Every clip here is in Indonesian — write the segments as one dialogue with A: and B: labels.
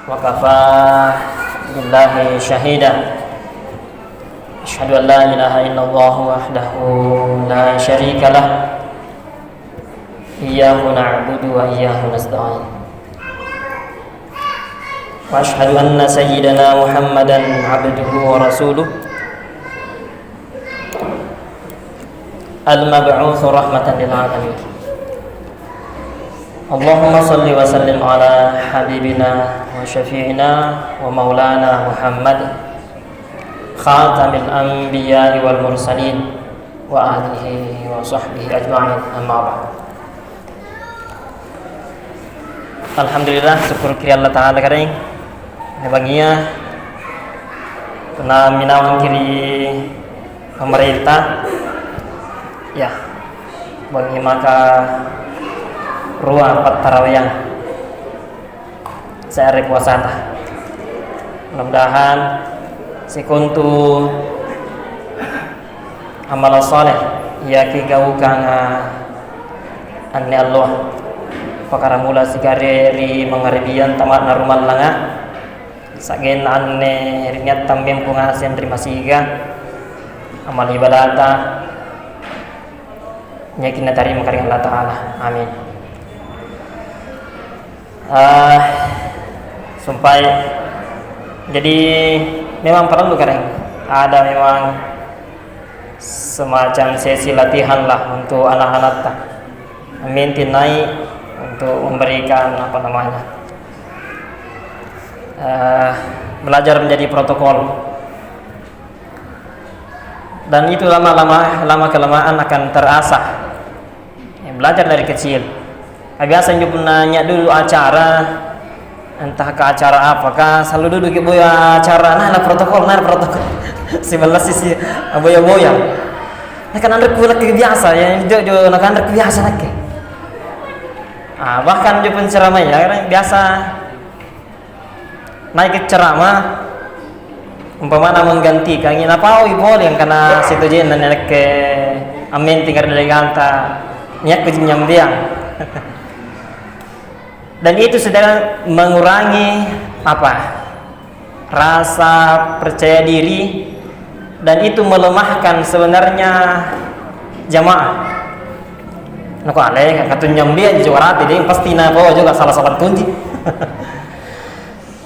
A: وكفى بالله شهيدا أشهد أن لا إله إلا الله وحده لا شريك له إياه نعبد وإياه نستعين وأشهد أن سيدنا محمدا عبده ورسوله المبعوث رحمة للعالمين اللهم صل وسلم على حبيبنا وشفيعنا ومولانا محمد خاتم الأنبياء والمرسلين وآله وصحبه أجمعين أما بعد. Alhamdulillah, syukur kiri Allah Ta'ala kering baginya kena minawang kiri pemerintah ya bagi maka ruang tarawih saya rekwasata mudah-mudahan si kuntu amal soleh ya ki gaukang anne Allah pakara mula sigareri mangaribian tamat na rumal langa sagen anne ringat tambem pungasen terima siga amal ibadata nyakin natari makaring Allah Ta'ala amin. Sampai jadi memang perlu kareng ada memang semacam sesi latihan lah untuk anak-anak tak minta naik untuk memberikan belajar menjadi protokol dan itu lama kelamaan akan terasah belajar dari kecil. Biasa juga nanya dulu acara entah ke acara apakah selalu duduk boya acara nah protokol sebelah sisi boya kan anda kulak biasa ya jo nak anda biasa nak bahkan juga penceramah ya kan biasa naik ke ceramah umpamanya menggantikan ini apa boleh yang kena situ jen dan nak ke amin tinggal dari kanta nyak ke nyambiang dan itu sedang mengurangi rasa percaya diri dan itu melemahkan sebenarnya jamaah. Nak aleh katun nyambi juara jadi pasti bawa juga salah kunci.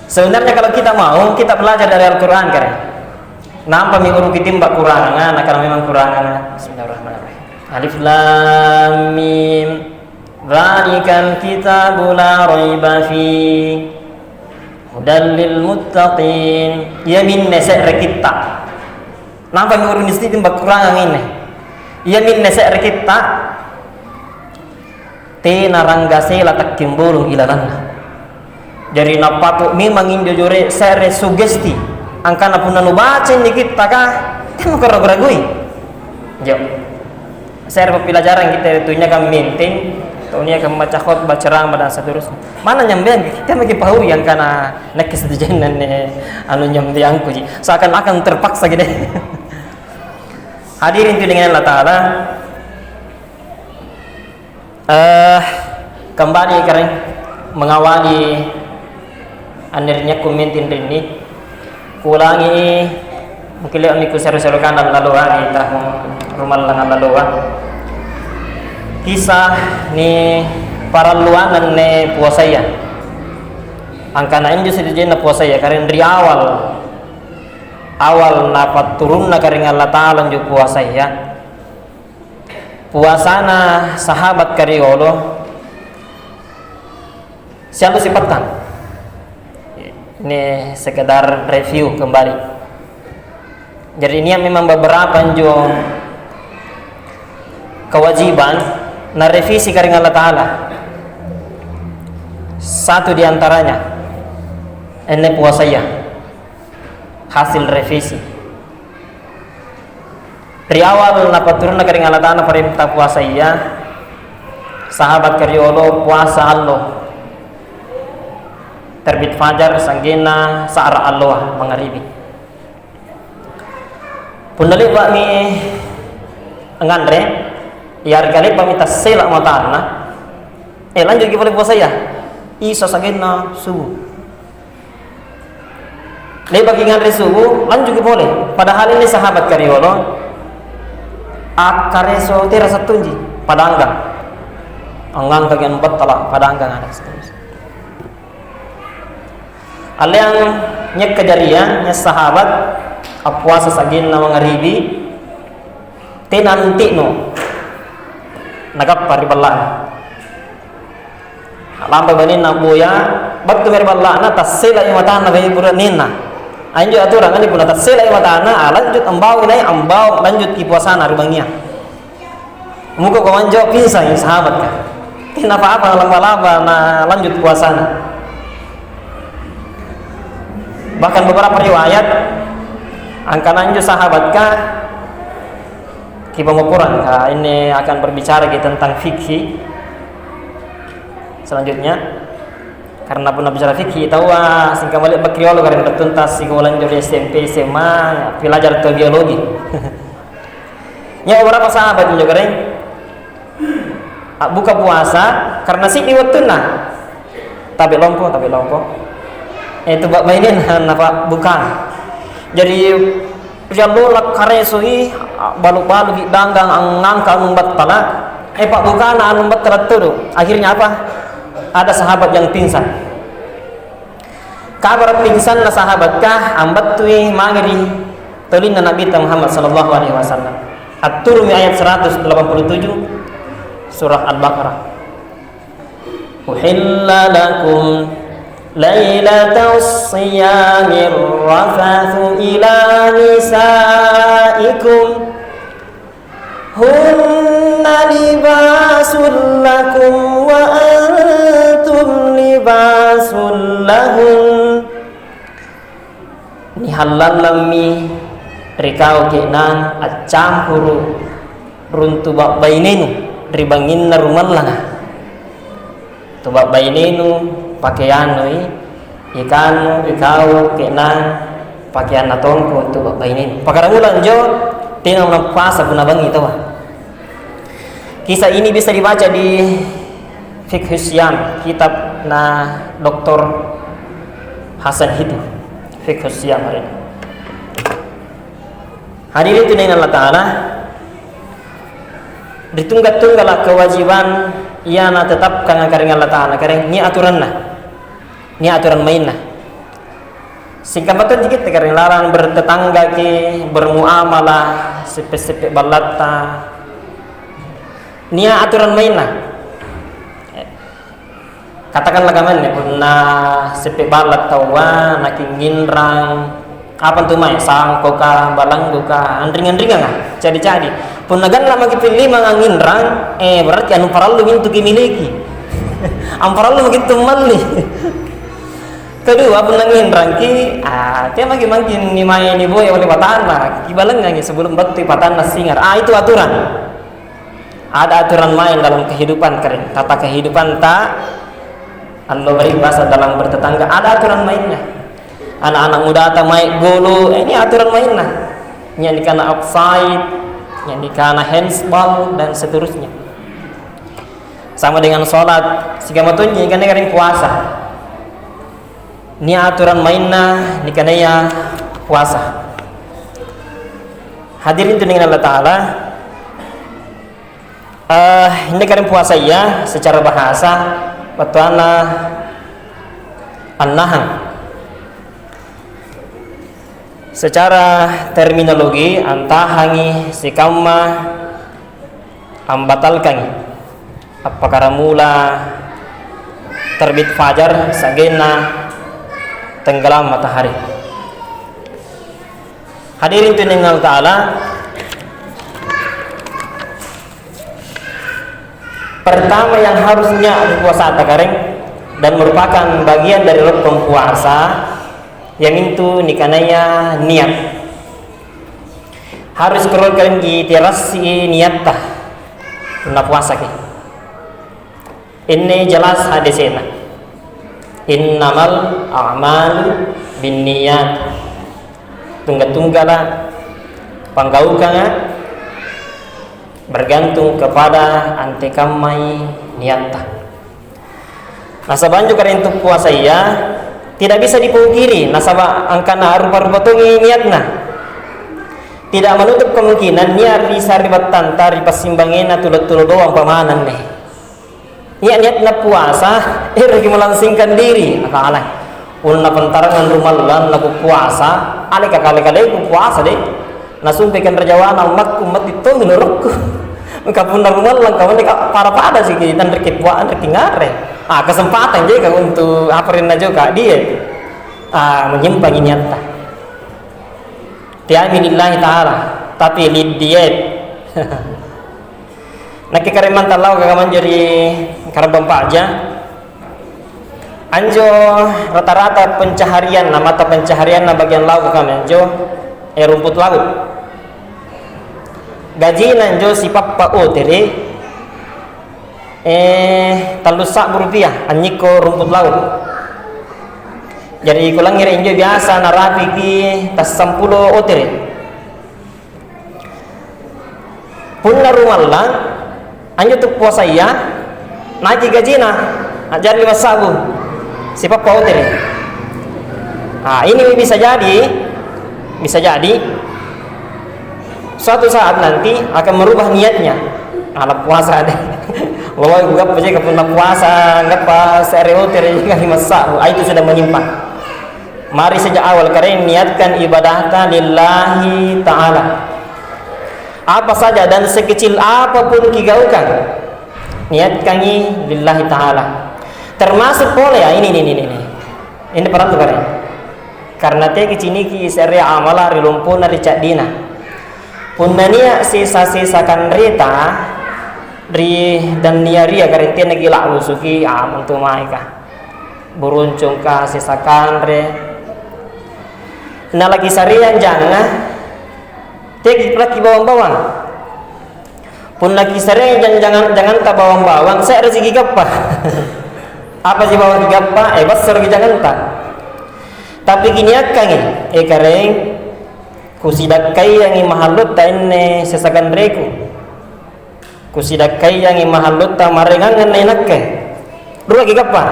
A: Sebenarnya kalau kita mau kita belajar dari Al-Qur'an kan. Nampak minggu kita mbak kurangan karena memang kurangan. Bismillahirrahmanirrahim. Alif lam mim. Dzalikal kitabu la raiba fi hudal lil muttaqin. Ya min nasa kita. Nampak ngurun di sini mbak kurangan ini. Ya min nasa kita. Tina ranggase la takimbulu ilalanna. Jadi napatu memang indojore sere sugesti. Angkana pun nanu baca ni kita kah? Temu ragu-ragui. Jo. Sere pelajaran kita itunya kami maintain. Tahunnya kami baca khutbah ceramah dan seterusnya. Mana nyambian kita bagi pahu yang karena nak kesejanan anu nyambian ku ji. Seakan-akan terpaksa gitu. Hadirin itu dengan Allah Ta'ala. Kembali kering mengawali anirnya komentin ini kulangi mungkin lihat miku seru-serukan dan lalu hari rumah lengan lalu kisah ni para luanan ne puasa ya angkana ini justru jadi puasa ya karena dari awal napat turun na karena Allah Ta'ala juga puasa ya puasana sahabat kariolo selalu sifatkan ini sekedar review kembali jadi ini memang beberapa jo kewajiban na revisi karena Allah Ta'ala satu diantaranya ini puasa ya hasil revisi dari awal napat turun na karena Allah Ta'ala perintah puasa ya sahabat kariolo puasa Allah terbit fajar sanggena saara Allah mengaribi punali bakmi ngandre yar kali pamita selak matana lanjut lagi boleh puasa ya isa sanggena subuh bagi ngandri subuh lanjut boleh. Padahal ini sahabat kariolo akareso tira satunji padangga anggang kagian betala padangga ada seterusnya. Ale yang nyek kejarian nyek sahabat apuasa sagin na mangaribi tenanti no nagap paribala lampa banin na buya baktu meribala na tasila yung mata na bayi buranin na anjo aturan ani puna tasila yung mata na lanjut ambau inay ambau lanjut kipuasa na ribangnya muka ko manjo pinsa yung sahabat ka kenapa apa lama-lama na lanjut puasa na. Bahkan beberapa riwayat angkananju sahabat ka kipengukuran ini akan berbicara tentang fikih selanjutnya karena pernah bicara fikih tahu singkat balik bakriolo karena bertuntas si golan dari SMP SMA belajar biologi nya beberapa sahabat juga keren buka puasa karena si iwatuna tapi lompo itu bak mainin napa bukan jadi jalolak karesui balu-balu di danggang angangka numbat pala pak bukan numbat teratudu akhirnya apa ada sahabat yang pingsan kabar pingsan na sahabat kah ambat tui mangiri tolin na Nabi Muhammad sallallahu alaihi wasallam at-turmi ayat 187 surah Al-Baqarah uhilla lakum lailatus siyamir rafathu ila nisaikum hunna libasul lakum wa antum libasul lahun ni halal lammi rikau kenan acampuru runtu bak bainenu ribangin na rumallanga tubak bainenu pakaian noi ikan ikau kenan pakaian natongko tubak bainin pakaramulan jo tinang puasa guna bangi tahu. Kisah ini bisa dibaca di Fiqh Syam kitab na Dr. Hasan Hidu Fiqh Syam hari ini. Hadirin tunaian Allah Ta'ala ditunggal-tunggalah kewajiban ia na tetapkan akaring Allah Ta'ala kareng ni aturan main nah singkat betul dikit kareng larang bertetangga ki bermuamalah sepe-sepe balata ni aturan main nah katakanlah gaman ya puna sepe balat tawa naking rang apa tuh mai sangko ka balang ka andring-andringan ah jadi pun nagan lama kipilih mangangin rang berarti anu paralu mintu kimiliki amparalu begitu mali kedua pun nangin rangki dia makin ni mai ni boy oleh patana kibalang ngangi sebelum batu patana singar itu aturan ada aturan main dalam kehidupan keren tata kehidupan tak Allah beri bahasa dalam bertetangga ada aturan mainnya anak-anak muda atau main golo ini aturan mainnya yang dikana offside yang dikana handsball dan seterusnya sama dengan sholat sehingga matunya ikan kering puasa ini aturan mainnya dikana ya puasa. Hadirin dengan Allah Ta'ala ini kering puasa ya secara bahasa batuana an-nahan secara terminologi antahangi sikama ambatalkan apakah mula terbit fajar sagena tenggelam matahari. Hadirin dengan Allah Ta'ala pertama yang harusnya puasa takareng dan merupakan bagian dari rukun puasa yang itu nikanaya niat harus keluarkan di terasi niat tah na puasa ke ini jelas hadisnya innamal a'malu binniyat tunggal-tunggalah panggaukan bergantung kepada antekamai niat tah. Nah sabanju karena untuk puasa iya tidak bisa dipungkiri nasabah angkana rupa-rupa tungi niatna. Tidak menutup kemungkinan niat bisa ribatan tari pasimbangena tulut-tulut doang pamanan nih. Niat-niatna puasa, lagi melangsingkan diri. Akalai, ulna pentarangan rumalan lagu puasa, ale kali-kali ku puasa deh. Nasumpikan rajawana umat itu menurutku. Kapun rumalan kawan para pada sih kita rikit buat tingare. Kesempatan juga untuk aparin juga dia. Menyimpangi niatnya. Tiaminillahi ta'ala tapi lidiet nak kekariman talau kagaman jadi karabang aja anjo rata-rata pencaharian mata pencaharian na bagian laut kami anjo rumput laut gaji nanjo si papa teri talusak rupiah anyiko rumput laut. Jadi kulang ngira injo biasa narapi ki tas 10 otere. Punna rumalla anjo tu puasa iya naiki gajina ajar 5 sabu. Sifat otere. Ini bisa jadi suatu saat nanti akan merubah niatnya. Ala puasa deh. Lalu gak aja kepunna puasa nggak pas otere juga 5 sabu. Itu sudah menyimpang. Mari sejak awal kalian niatkan ibadahnya lillahi ta'ala. Apa saja dan sekecil apapun kigaukan, niatkan lillahi ta'ala. Termasuk boleh ya ini peran tuh kalian. Karena teh kecini ki seri amala rilumpuna ricak dina. Punania sisa-sisa kan rita dan niaria kalian teh nagila usuki untuk maika. Buruncung ka sisakan re. Nah lagi sarian jangan tegi lagi bawang-bawang pun lagi sarian jangan tak bawang-bawang saya rezeki gapa apa sih bawang gapa besar lagi jangan tak tapi gini akan kareng kusidakai yang mahalut ta ini sesakan reku kusidakai yang mahalut ta marengangan enak ke dua lagi gapa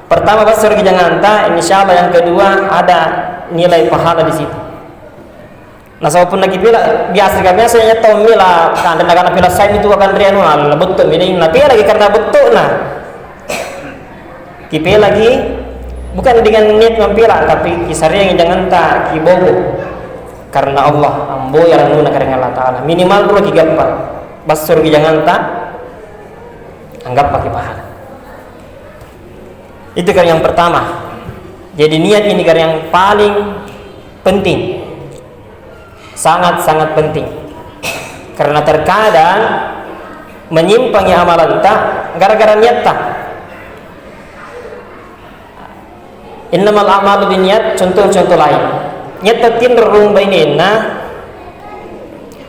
A: pertama besar lagi jangan tak insyaallah yang kedua ada nilai pahala di situ. Nah, walaupun lagi pila biasanya tahu mila kan dan karena pila saya itu akan rianu lah betul ini tapi lagi karena betul nah. Kipe lagi bukan dengan niat mempila tapi kisari yang jangan tak kibogo karena Allah ambo yang nuna karena Allah Taala minimal dulu kigampa basur jangan tak anggap pakai pahala. Itu kan yang pertama. Jadi niat ini kan yang paling penting, sangat-sangat penting. Karena terkadang menyimpangi amalan tak gara-gara niat tak. Innamal a'malu binniyat, contoh-contoh lain. Niat tatin rung bainena,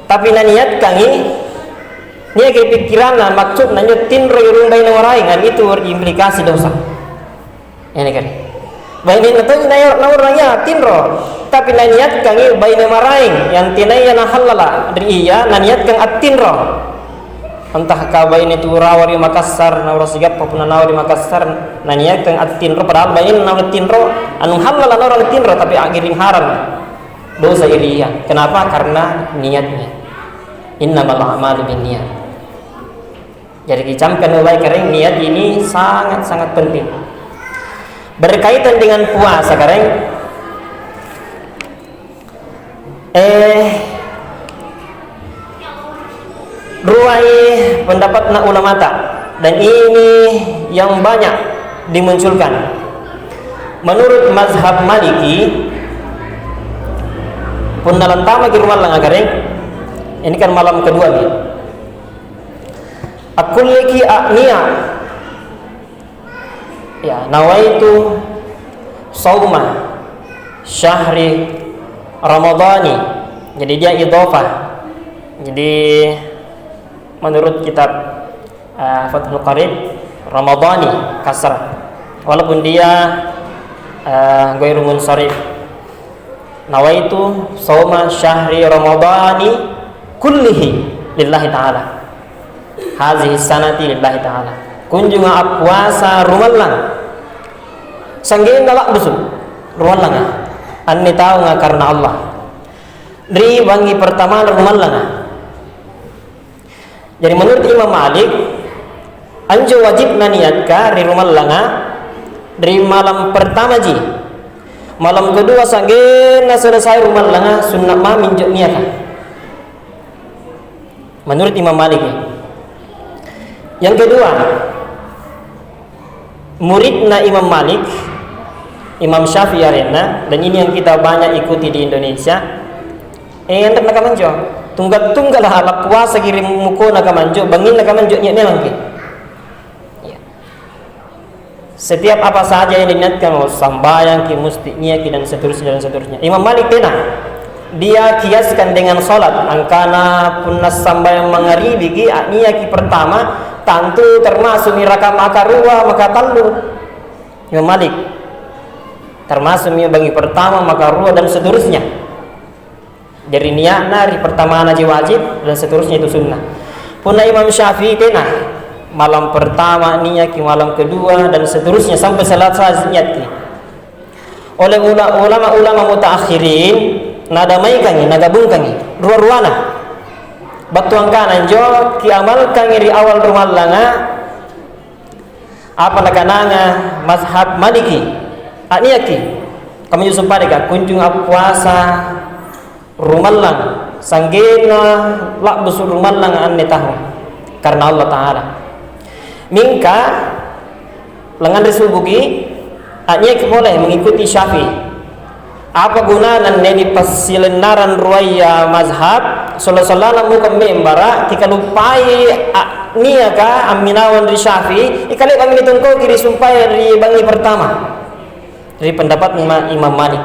A: tapi na niat kangi, niat kepikiran na maksud na nyatin rung bainena orang itu implikasi dosa. Ini kan. Bainin itu naurangnya tinro tapi naniat kangi baina maraing yang tinaya na halala dari iya naniat kang atinro entah ka bain itu rawari Makassar naura sigap papuna nawari Makassar naniat kang atinro padahal bain naura tinro anu halala naura tinro tapi agiring haram dosa iya kenapa karena niatnya innamal a'malu binniyat. Jadi dicamkan oleh kering niat ini sangat-sangat penting. Berkaitan dengan puasa kareng ruai pendapat na ulama dan ini yang banyak dimunculkan menurut mazhab Maliki pun dalam tamak di rumah lang kareng ini kan malam kedua nih akuliki niat ya nawaitu sauma syahri ramadhani jadi dia idhofah jadi menurut kitab Fathul Qarib ramadhani kasrah walaupun dia ghairu munsharif nawaitu sauma syahri ramadhani kullihi lillahi ta'ala hazihi sanati lillahi ta'ala kunjungan puasa rumalang sanggeng galak busuk rumalanga anni tahu nga karena Allah dari wangi pertama rumalanga. Jadi menurut Imam Malik anjo wajib niatka di rumalanga dari malam pertama ji, malam kedua sanggeng selesai rumalanga sunnah ma minjo niat menurut Imam Malik. Yang kedua, muridna Imam Malik, Imam Syafi'i arena, dan ini yang kita banyak ikuti di Indonesia. Yang nak kamanjo, tunggal lah ala puasa kirim muko nak kamanjo, bangin nak kamanjo nya lagi. Setiap apa saja yang diniatkan, sambayang, ki mustinya, ki dan seterusnya. Imam Malik tenang. Dia kiaskan dengan solat angkana punas sambayang mangaribi ki niya ki pertama tentu termasuk miraka makarua maka talu. Imam Malik termasuk mi bagi pertama makarua dan seterusnya. Dari niatna hari pertama naji wajib dan seterusnya itu sunnah. Punna Imam Syafi'i tenah malam pertama niat ki malam kedua dan seterusnya sampai selesai niat ki. Oleh ulama mutaakhirin nadamai kangi nagabung kangi ruana batuang kanan jo ki amal kangi di awal rumallanga apa nakananga mazhab Maliki aniaki kami sumpah deka kunjung puasa rumallang sanggena lak busur rumallang anne tahu karena Allah Ta'ala mingka lengan resubuki aniaki boleh mengikuti Syafi'i. Apa guna nani pasilenaran ruaya mazhab sallallahu muka membara tika lupai nia ka aminawan dari Syafi'i ikali kami ditungko kiri sumpai dari bangi pertama dari pendapat Imam Malik.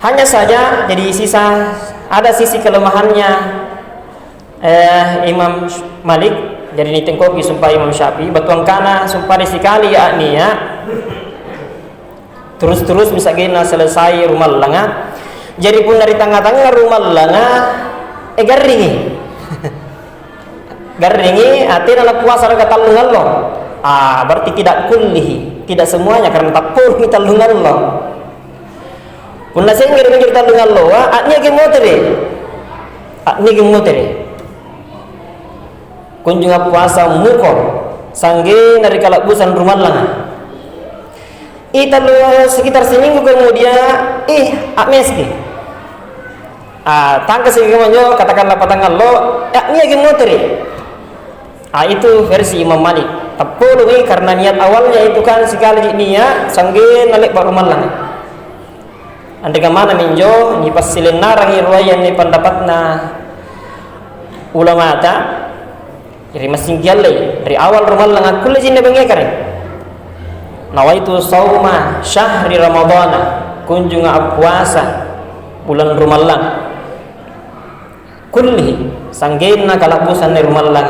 A: Hanya saja jadi ada sisi kelemahannya Imam Malik jadi ditungko kiri sumpai Imam Syafi'i batuang kana sumpai sekali ya nia terus misalnya selesai rumah langa jadi pun dari tengah-tengah rumah langa garingi artinya anak puasa ada talungan lo berarti tidak kullihi tidak semuanya karena tak pun kita talungan lo pun nasi ngir talungan lo atnya gemotere kunjung puasa mukor sangge dari kalabusan rumah langa sekitar seminggu kemudian meski tangka segitu katakanlah patangan lo ini lagi moteri itu versi Imam Malik tapi karena niat awalnya itu kan sekali niat sangge nalik baru malang andai mana minjo ni pasilin narang irwayan ni pendapatna ulama ta jadi masing giale dari awal rumah lang aku lagi nebengnya kare nawaitu sauma syahri ramadana kunjung puasa bulan rumallang kulli sanggena kalabusan rumallang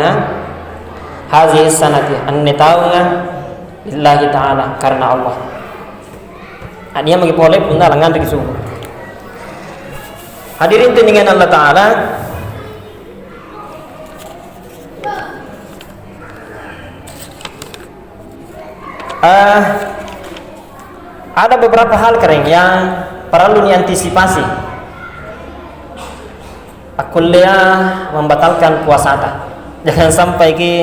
A: hazihi sanati anni taunga lillahi ta'ala karena Allah dia magi boleh punna langan di subuh. Hadirin dengan Allah Ta'ala ada beberapa hal kering yang perlu diantisipasi. Akulia membatalkan puasa ta. Jangan sampai ki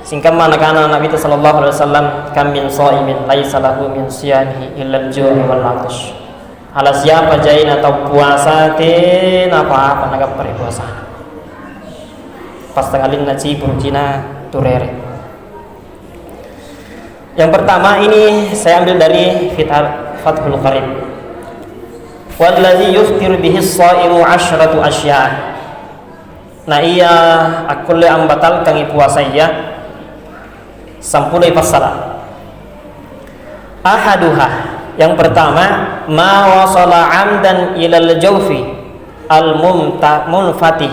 A: singkam anak-anak Nabi sallallahu alaihi wasallam kam min shaimin laisa lahu min siyamihi illa al-ju'i wal 'atash. Ala siapa jain atau puasa ten apa naga pare puasa. Pas tengalin naci puncina turere. Yang pertama ini saya ambil dari Fathul Qarib. Wallazi yuftiru bihi as-shaimu 'ashratu asya'. Nah iya aku le ambatal kangi puasa iya sampulai pasala. Ahaduha yang pertama ma wasala 'amdan ilal jawfi al-munfatih.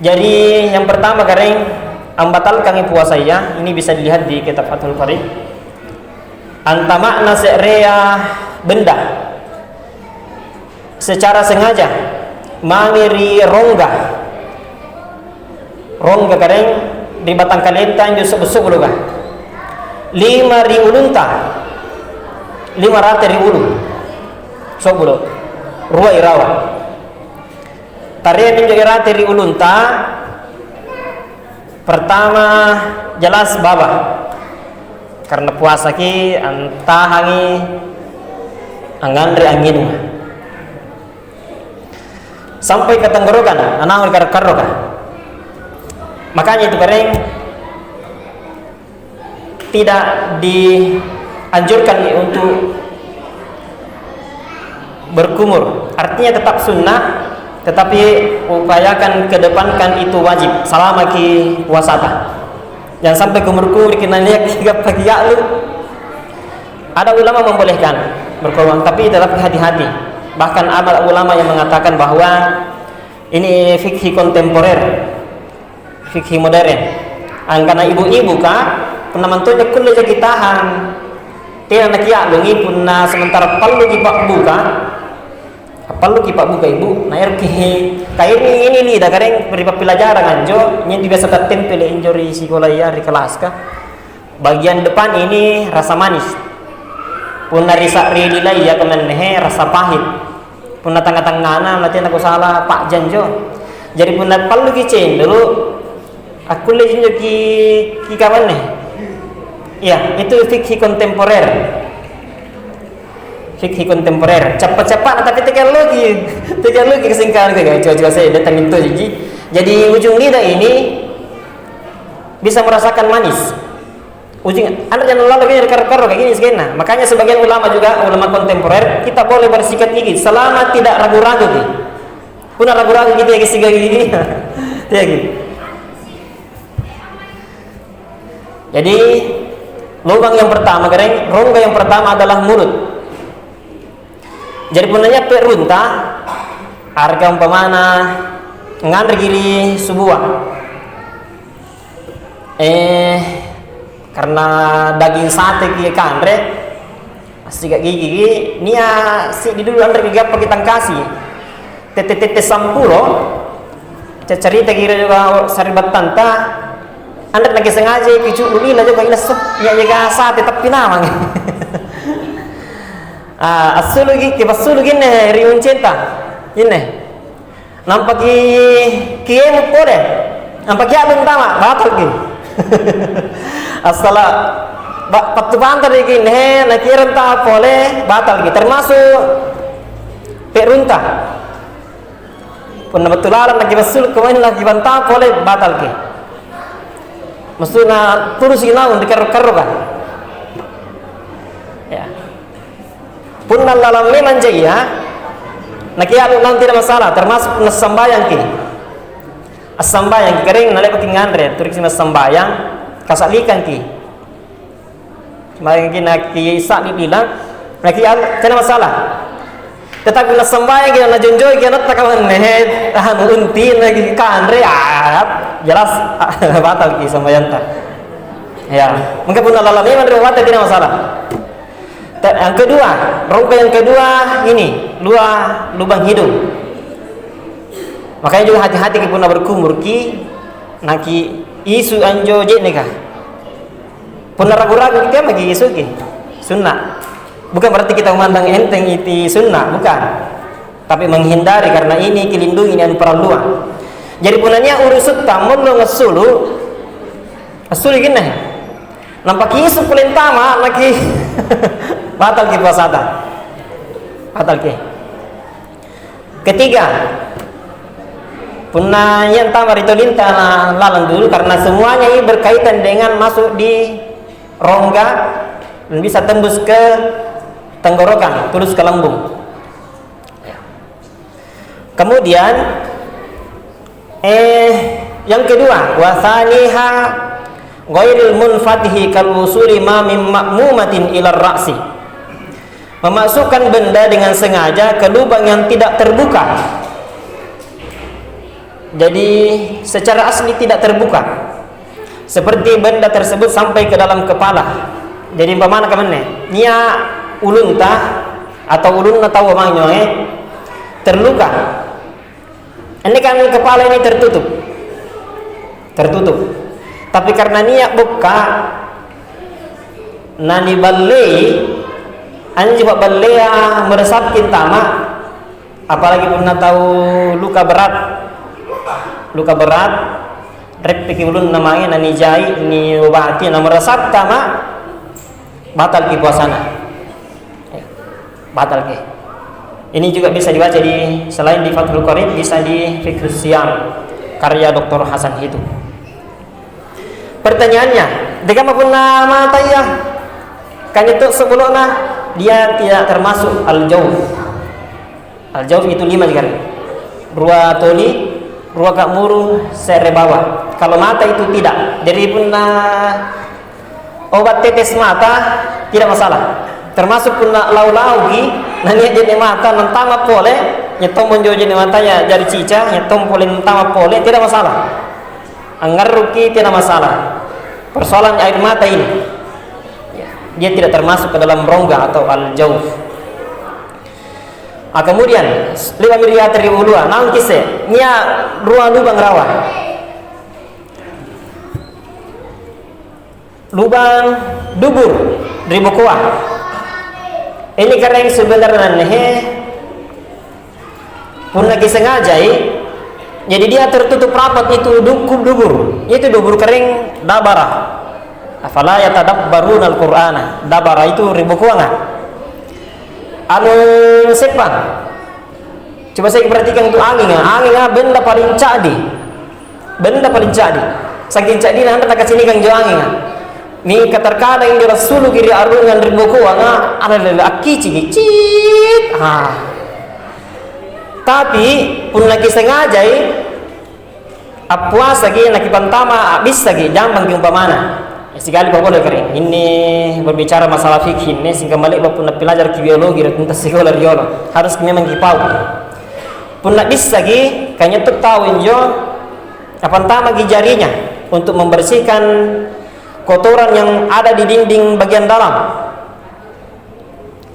A: Jadi yang pertama kering ambatal kangi puasa ya, ini bisa dilihat di kitab Fathul Qarib. Anta makna serea benda secara sengaja mangiri rongga kering di batang kalenta yang besuk-besuk dulu kan 5 ri ulunta 500 ri ulu sobulo rua irawa tarian ninjo irate ri ulunta pertama jelas baba karena puasa ki antahangi angandre angin sampai ke tenggorokan anang karroka makanya itu kering tidak dianjurkan untuk berkumur, artinya tetap sunnah tetapi upayakan kedepankan itu wajib selama ki puasa. Jangan sampai kumur-kumur kena lihat tiga pagi lu. Ada ulama membolehkan berkumur tapi tetap hati-hati. Bahkan ada ulama yang mengatakan bahwa ini fikih kontemporer, fikih modern. Karena ibu-ibu kah pernah mantunya kullu jadi tahan. Tiada nak ya lungi punna sementara perlu kipak buka. Perlu kipak buka ibu, nair ki kayak ini nih dah kareng beri pelajaran anjo, yang biasa tempel injori sekolah ya di kelas kah. Bagian depan ini rasa manis. Punna risa rilai ya kemen rasa pahit. Punna tengah-tengah nanti aku salah Pak Janjo. Jadi punna perlu kicen dulu. Aku lihat ki kawan nih. Ya, itu fikih kontemporer. Fikih kontemporer cepat-cepat tapi teknologi kesingkatan kayak coba saya datang itu jadi ujung lidah ini bisa merasakan manis ujung anda jangan lalu kayak karo kayak gini sekena. Makanya sebagian ulama juga ulama kontemporer kita boleh bersikat gigi selama tidak ragu-ragu nih pun ragu-ragu gitu ya kesiga gini ya gitu. Jadi lubang yang pertama kering rongga yang pertama adalah mulut. Jadi punanya perunta harga umpamana ngan giri sebuah karena daging sate ki kanre asli gak gigi nia si di dulu andre gigi apa kita kasih tete sampulo cerita kira juga saribat tanta andre lagi sengaja kicu lila juga ila sep ya jaga sate tapi nama asulu gini riun cinta ini nampak kie mupore nampak kia belum tama batal ki asala patu bantar gini nak kira entah boleh batal ki termasuk perunta pun betularan lagi basul kemain lagi bantah boleh batal ki maksudnya turus inaun dikeru-keru kan ya punna dalam memang jaya nakia lu tidak masalah termasuk sembahyang ki sembahyang kering nalek pakai ngandre turik sina sembahyang kasalikan ki sembahyang ki naki sak dibilang nakia tidak masalah tetapi na sembahyang ki na jonjoy ki na takawan nehe tahan unti lagi kandre jelas batal ki sembahyang ta ya mungkin punna dalam memang riwayat tidak masalah. Yang kedua, rongga yang kedua ini lubang hidung. Makanya juga hati-hati kita pun berkumur ki naki isu anjo je nikah. Pun ragu-ragu kita bagi isu ki sunnah. Bukan berarti kita memandang enteng itu sunnah, bukan. Tapi menghindari karena ini kilindung ini anu perluan. Jadi punanya urusut tamun lo ngesulu asuli gini. Nampak isu pelintama lagi batal ki puasa batal ki. Ketiga punna yang tamar itu lintah lalang dulu karena semuanya ini berkaitan dengan masuk di rongga dan bisa tembus ke tenggorokan terus ke lambung. Kemudian yang kedua wasaniha ghairil munfatihi kal wusuli ma min ma'mumatin ila ra'si. Memasukkan benda dengan sengaja ke lubang yang tidak terbuka. Jadi secara asli tidak terbuka. Seperti benda tersebut sampai ke dalam kepala. Jadi bagaimana kemana? Nia ulunta atau ulun atau amangnya terluka. Ini kan kepala ini tertutup. Tapi karena niat buka nani balei anji pak balea meresapkin tama, apalagi pernah tahu luka berat rek pikir ulun namanya nani jai ni obati na meresap tama batal ki puasana, batal ki. Ini juga bisa dibaca di selain di Fathul Qorib, bisa di Fiqh Siyam karya Dr. Hasan itu. Pertanyaannya, jika maupun mata ya kan itu sebelumnya dia tidak termasuk al-jawf. Al-jawf itu 5 juga. Rua toli, rua kak muru, sere bawah. Kalau mata itu tidak. Jadi pun obat tetes mata tidak masalah. Termasuk pun lau-lau gi, nanya jadi mata nentama pole, nyetom monjo jadi mata ya dari cica, nyetom pole nentama pole tidak masalah. Anggar ruki tidak masalah. Persoalan air mata ini, dia tidak termasuk ke dalam rongga atau al-jawf. Kemudian 5 miliar ulua, naon kise, nya ruang lubang rawa. Lubang dubur dari bukuah. Ini karena sebenarnya pun lagi sengajai, jadi dia tertutup rapat itu dubur, itu dubur kering dabara. Afala yatadabbaruna al-Qur'ana, dabara itu ribu kuangan. Anu sepang. Coba saya perhatikan itu angin benda paling cadi. Saking cadi anda tak kasih kang jo angin. Ni katerkadang yang rasulu kiri arungan ribu kuangan ada lelaki cicit. Tapi pun lagi sengaja puasa lagi nak pantama habis lagi jambang umpamana. Sekali boleh kering. Ini berbicara masalah fikih ini sehingga balik pun belajar biologi tentang psikologi biolo. Harus memang kipau. Pun habis lagi kayaknya tuh tahu injo pantama jarinya untuk membersihkan kotoran yang ada di dinding bagian dalam.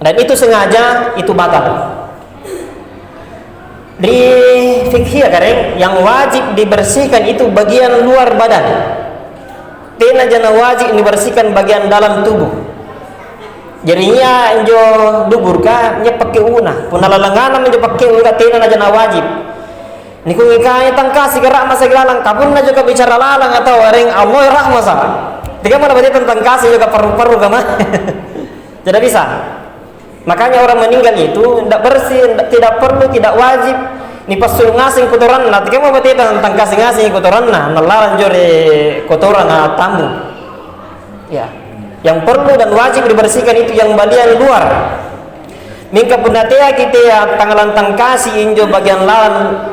A: Dan itu sengaja itu batal. Di fikih kering yang wajib dibersihkan itu bagian luar badan. Tena jana wajib dibersihkan bagian dalam tubuh. Jadinya enjo dubur ka nya pakai una. Punalalangan menjo pakai una tena jana wajib. Niku ngikanya tangkasi gerak masa lalang kabun na juga bicara lalang atau ring Allah rahmah sa. Tiga mana berarti tentang kasih juga perlu kama. Tidak bisa. Makanya orang meninggal itu tidak bersih, tidak perlu, tidak wajib. Ni pasul ngasing kotoran nah tiga mau berarti tentang kasih ngasing kotoran nah nalaran jore kotoran nah tamu. Ya. Yang perlu dan wajib dibersihkan itu yang bagian luar. Mingka pendatea kita ya tanggalan tangkasi injo bagian lawan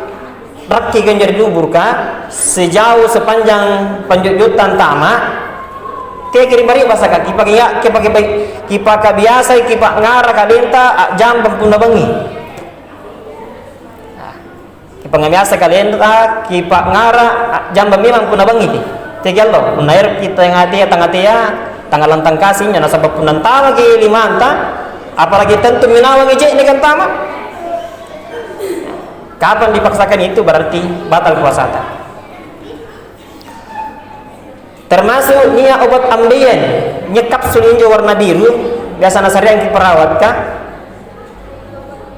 A: rakki ganjar dubur ka sejauh sepanjang penjujutan tama ke kirim bari bahasa kaki pakai ya ke pakai kipaka biasa kipak ngara kadenta jam puna bengi. Kipak biasa kadenta kipak ngara jam memang puna bengi ti. Tegel lo unair kita yang hati ya tanggalan tangkasinya nasabab punan tama ke limanta apalagi tentu minawang ije ini kan tama. Kapan dipaksakan itu berarti batal puasa. Termasuk nia obat ambeien, nya kapsul injo warna biru, biasa nasarian ki perawat ka.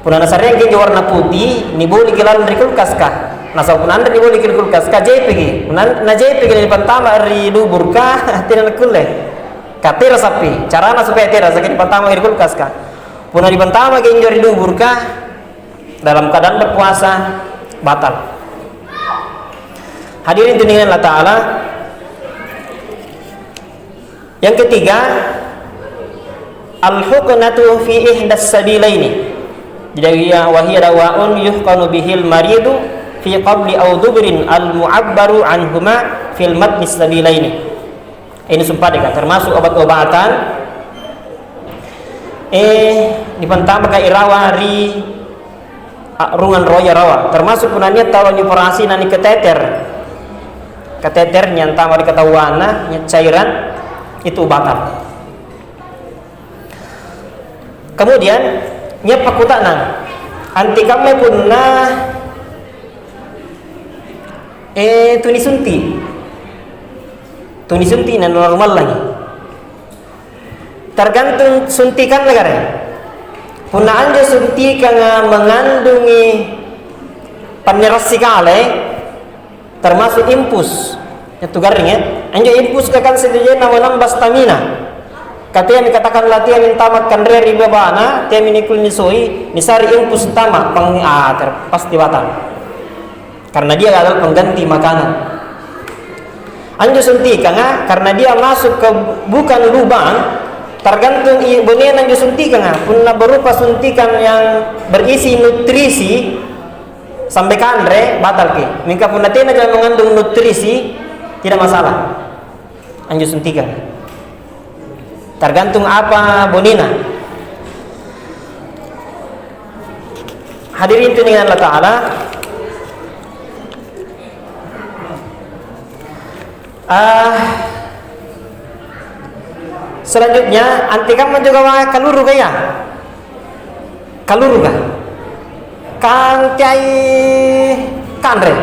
A: Puna nasarian ki warna putih, ni boleh kilalan dari kulkas ka. Nasa pun anda ni boleh kil kulkas ka JPG. Na JPG di pantama ri dubur ka, tidak kulle. Ka tera sapi, carana supaya tera sakit pantama ri kulkas ka. Puna di pantama ki injo ri dubur ka, dalam keadaan berpuasa batal. Hadirin dengan Allah Ta'ala. Yang ketiga, al-huqnatu fi ihdas sabilaini. Jadi wa hiya dawaun yuhqanu bihil maridu fi qabli aw dubrin al-mu'abbaru anhuma fil matni sabilaini. Ini sumpah dekat termasuk obat-obatan dipantama ka irawa ri rungan roya rawa termasuk punanya tawon operasi nani kateternya antama di ketawana nya cairan itu batal. Kemudian nya pakutanan anti kame punna tuni sunti nan normal lagi tergantung suntikan negara. Puna anjo suntikan mengandungi penyerasi kale termasuk impus itu garing ya. Anjo impus kakan sedaya menambah stamina. Katanya dikatakan latihan yang tamat kandre riba bana tiap minikul nisoi nisari impus tamat pasti batal karena dia adalah pengganti makanan. Anjo suntikan karena dia masuk ke bukan lubang, tergantung bonen anjo suntikan punna berupa suntikan yang berisi nutrisi sampai kandre batal ke. Mingka punna tena jangan mengandung nutrisi tidak masalah. Anjo suntikan. Tergantung apa bonina. Hadirin itu dengan Allah Ta'ala. Selanjutnya anti kamu juga kaluru kaya kaluru kah kantai kanre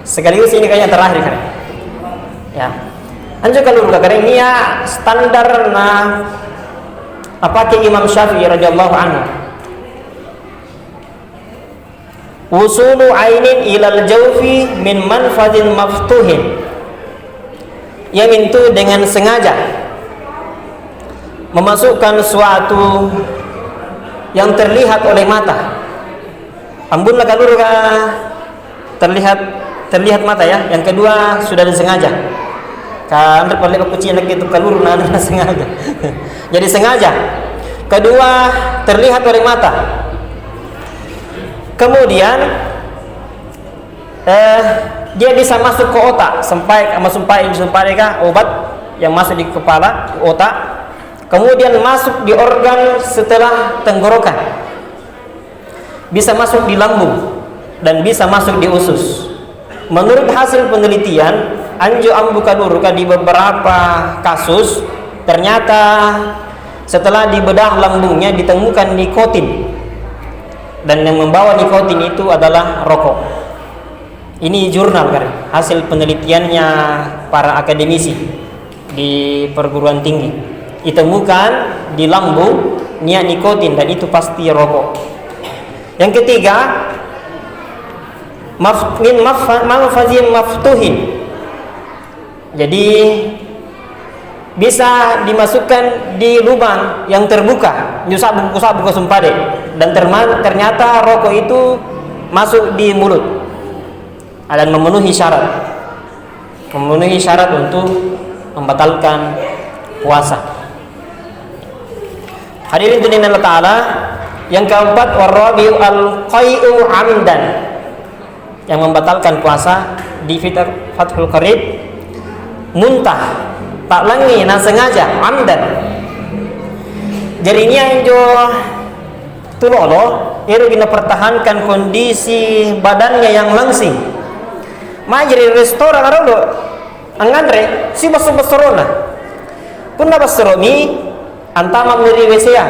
A: sekaligus ini kayaknya terakhir kan ya anjo kaluru kah karena ini ya standar na apa ke Imam Syafi'i radhiyallahu anhu usulu ainin ilal jawfi min manfadin maftuhin, yang itu dengan sengaja memasukkan suatu yang terlihat oleh mata. Ambun lah kalur terlihat mata ya. Yang kedua sudah disengaja. Kan perlu kucing lagi itu kalur nana sengaja. Jadi sengaja. Kedua terlihat oleh mata. Kemudian dia bisa masuk ke otak sampai obat yang masuk di kepala otak, kemudian masuk di organ setelah tenggorokan, bisa masuk di lambung dan bisa masuk di usus. Menurut hasil penelitian anjo ambu kaluruka di beberapa kasus ternyata setelah dibedah lambungnya ditemukan nikotin, dan yang membawa nikotin itu adalah rokok. Ini jurnal kan, hasil penelitiannya para akademisi di perguruan tinggi. Ditemukan di lambung nikotin dan itu pasti rokok. Yang ketiga, manfazin maftuhin. Jadi bisa dimasukkan di lubang yang terbuka, buku sumpade, dan ternyata rokok itu masuk di mulut dan memenuhi syarat untuk membatalkan puasa. Hadirin Allah Ta'ala. Yang keempat, warabi'u al-qai'u amdan, yang membatalkan puasa di Fathul Qarib, muntah tak langi na sengaja amdan. Jadinya injo tulolo iru gina pertahankan kondisi badannya yang langsing. Majri restoran arolo angandre si basu-basurona. Punna basuroni antama miri wesea.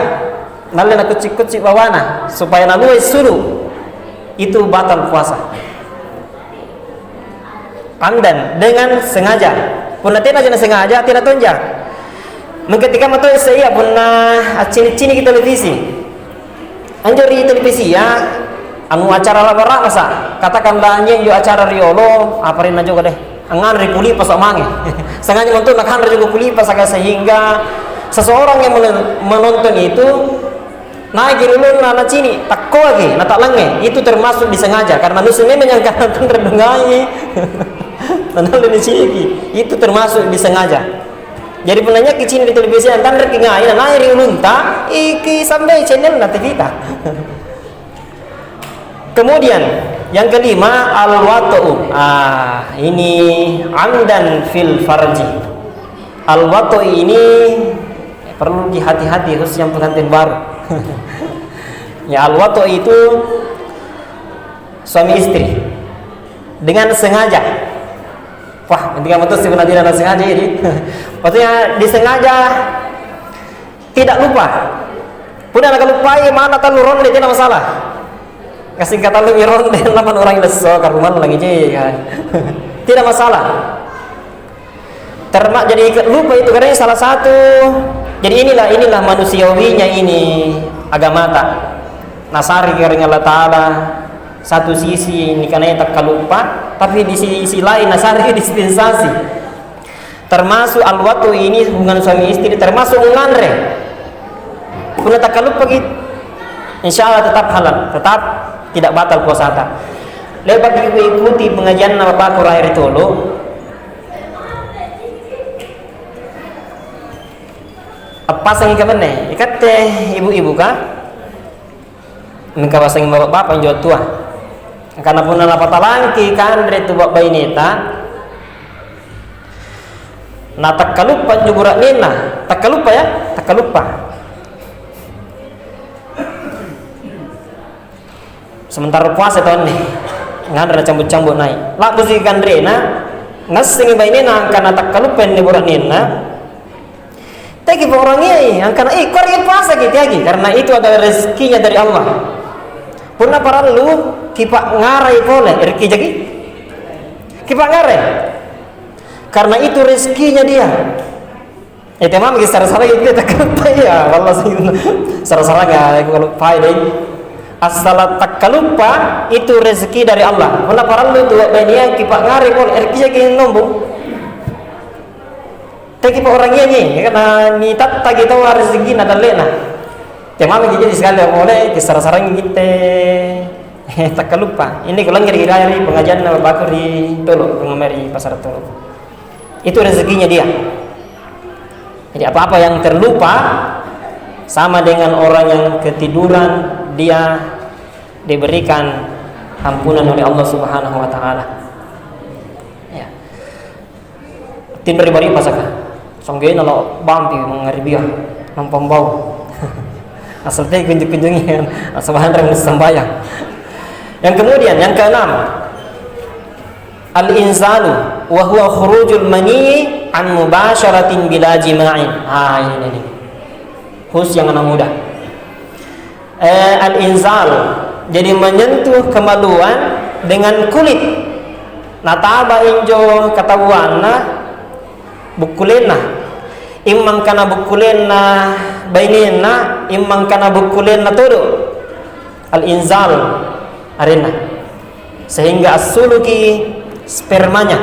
A: Nalle na kucik-kucik bawana supaya naluai suru. Itu batal puasa. Amdan dengan sengaja. Punna tena jana sengaja tidak tonjang. Ketika mato saya punna cini-cini kita televisi. Anjori televisi ya anu acara labara masa katakanlah anjing jo acara riolo aparin aja deh. Angan ri kuli pas omange. Sengaja nonton akan ri kuli pas sehingga seseorang yang menonton itu naik ulun na cini takko lagi na tak lange itu termasuk disengaja karena nusume menyangka nonton redungai. Tanah di sini itu termasuk disengaja. Jadi penanya kecil di televisi antar kengai na iri ulunta iki sampai channel na TV ta. Kemudian yang kelima al-watu. Ini amdan fil farji. Al-watu ini perlu dihati-hati khusus yang pengantin baru. Ya al-watu itu suami istri dengan sengaja. Wah, ketika betul sebenarnya tidak sengaja ini. Maksudnya disengaja tidak lupa. Punya nak lupai mana tahu ronde tidak masalah. Kasih kata lu ronde laman orang yang leso ke rumah lagi je kan. Tidak masalah. jadi lupa itu karena salah satu. Jadi inilah manusiawinya ini agama tak Nasari karena Allah Ta'ala. Satu sisi ini karena tak lupa, tapi di sisi lain Nasari dispensasi. Termasuk alwatu ini hubungan suami istri, termasuk nganre. Punya tak lupa gitu. Insya Allah tetap halal, tetap tidak batal puasa tak. Lepas ikuti pengajian Bapak Kurahir itu lo. Apa sangi kemana? Ikat teh ibu-ibu kah? Mereka pasangi bapak-bapak yang tua. Karena pun apa talangki kan dari tu bapak ini ta. Nah tak kalupa nyuburak nina, tak kalupa ya, tak kalupa. Sementara puasa tahun ni, ngan ada cambut-cambut naik. Lak musik kan rena, ngasing bayi nina karena tak kalupa nyuburak nina. Tapi orangnya angkana kau ingin puasa gitu lagi karena itu adalah rezekinya dari Allah. Pernah para lu kipak ngarai boleh rezeki jadi kipak ngarai karena itu rezekinya dia. Itu memang kisah-kisah gitu tak lupa ya. Allah sih sarah-sarah nggak kalau faedah asal tak lupa itu rezeki dari Allah. Pernah para lu tuh banyak kipak ngarai boleh rezeki jadi nombong. Tapi orangnya ni karena ni tak kita rezeki nada lena. Tema jadi sekali boleh kisar-sarang kita tak lupa. Ini kalau kira-kira hari pengajian Bapak di Tolo, pengemari pasar Tolo. Itu rezekinya dia. Jadi apa-apa yang terlupa sama dengan orang yang ketiduran, dia diberikan ampunan oleh Allah Subhanahu wa taala. Ya. Tin beri pasaka. Songgay nalo bampi mengaribia nampambau asal teh kunjung-kunjungi sebahan sembahyang. Yang kemudian yang keenam al-inzalu wa huwa khurujul mani an mubasharatin bila jima'in. Ini khusus yang anak muda. Al-inzal jadi menyentuh kemaluan dengan kulit. Nataba injo katabuana bukulena imang kana bukulena bainina imang kana bukulena todo al-inzal arena sehingga as-suluki spermanya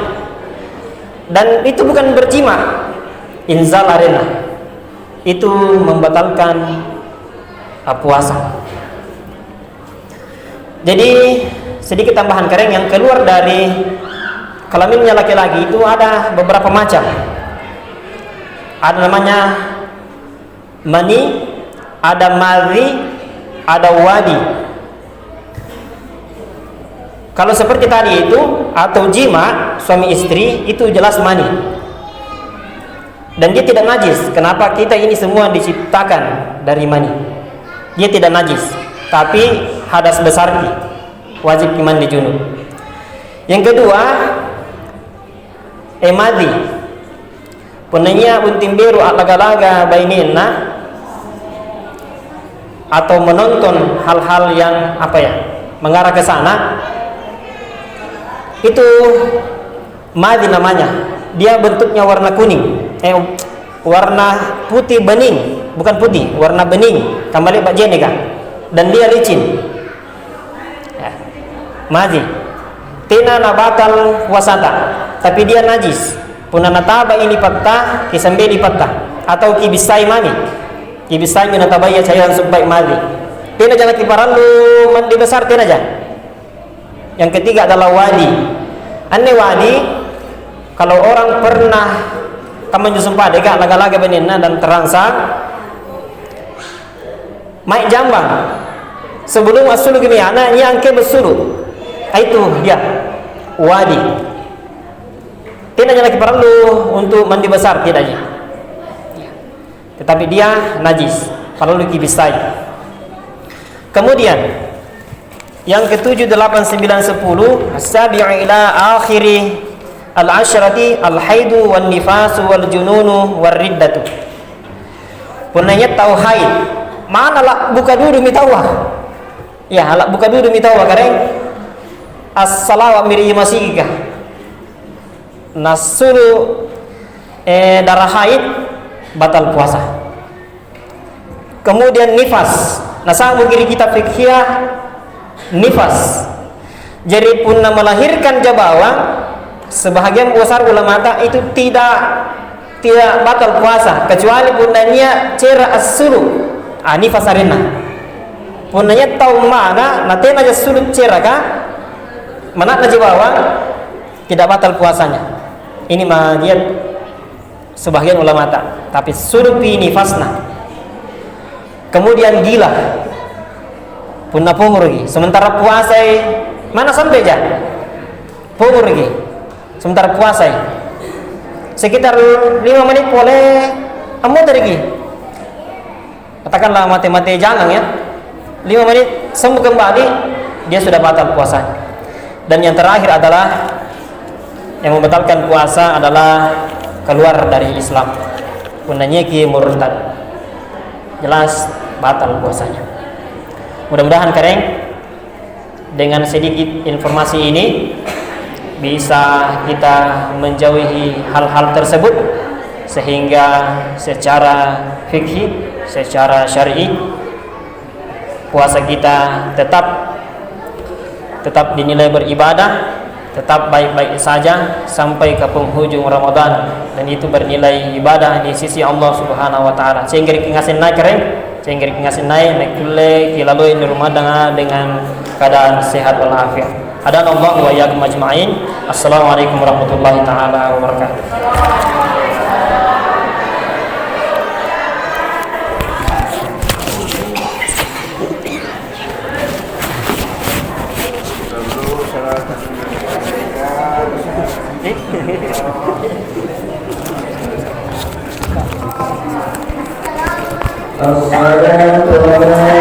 A: dan itu bukan berjima inzal arena itu membatalkan puasa. Jadi sedikit tambahan kering yang keluar dari kelaminnya laki-laki itu ada beberapa macam. Ada namanya mani, ada madhi, ada wadi. Kalau seperti tadi itu atau jima suami istri itu jelas mani. Dan dia tidak najis. Kenapa? Kita ini semua diciptakan dari mani. Dia tidak najis, tapi hadas besar wajib mandi junub. Yang kedua, madhi. Punanya unting biru laga-laga bainina atau menonton hal-hal yang mengarah ke sana itu madhi namanya. Dia bentuknya warna kuning, warna putih bening, bukan putih, warna bening. Kembali Pak Jenika dan dia licin. Madhi. Tina nabatal puasata, tapi dia najis. Puna nataba ini patah, kisambe di patah atau kibisai mani. Kibisai natabaya cairan subbaik madhi. Tina jangan kiparanlu mandi besar tina aja. Yang ketiga adalah wadi. Anne wadi kalau orang pernah kamu sumpah deka laga-laga benina dan terangsang maik jambang sebelum asulu gini anak yang ke besulu itu dia wadi. Tidak lagi perlu untuk mandi besar tidaknya, tetapi dia najis perlu kibisai. Kemudian yang ke-7, 8, 9, 10 as-sabi'u ila akhiri al-asyrati al-haidu wan nifasu wal jununu war riddatu. Punanya tahu haid mana lah buka dulu mitawah ya lah buka dulu mitawah kareng as-salawa miri masikah nasulu darah haid batal puasa. Kemudian nifas. Nah, sama begini kita fikhiyah nifas. Jadi punna melahirkan jabawa, sebahagian besar ulama itu tidak batal puasa kecuali punanya cera as-sulu. Nifas arena. Punanya tahu mana natena aja sulut cera ka mana na jabawa tidak batal puasanya. Ini mah dia sebagian ulama tapi surupi nifasna. Kemudian gila punna pumurgi sementara puasa mana sampai aja pumurgi sementara puasa sekitar 5 menit boleh amu tergi katakanlah mati-mati jangan ya 5 menit sembuh kembali dia sudah batal puasanya. Dan yang terakhir adalah yang membatalkan puasa adalah keluar dari Islam punanya ki murtad jelas batal puasanya. Mudah-mudahan keren dengan sedikit informasi ini bisa kita menjauhi hal-hal tersebut sehingga secara fikih, secara syar'i puasa kita tetap dinilai beribadah, tetap baik-baik saja sampai ke penghujung Ramadan, dan itu bernilai ibadah di sisi Allah Subhanahu wa taala. Sehingga kingasin naik keren, sehingga kingasin naik kulle kilaloi di rumah dengan keadaan sehat walafiat. Adana Allah wa iyyakum ajma'in. Assalamualaikum warahmatullahi taala wabarakatuh.
B: Assalamualaikum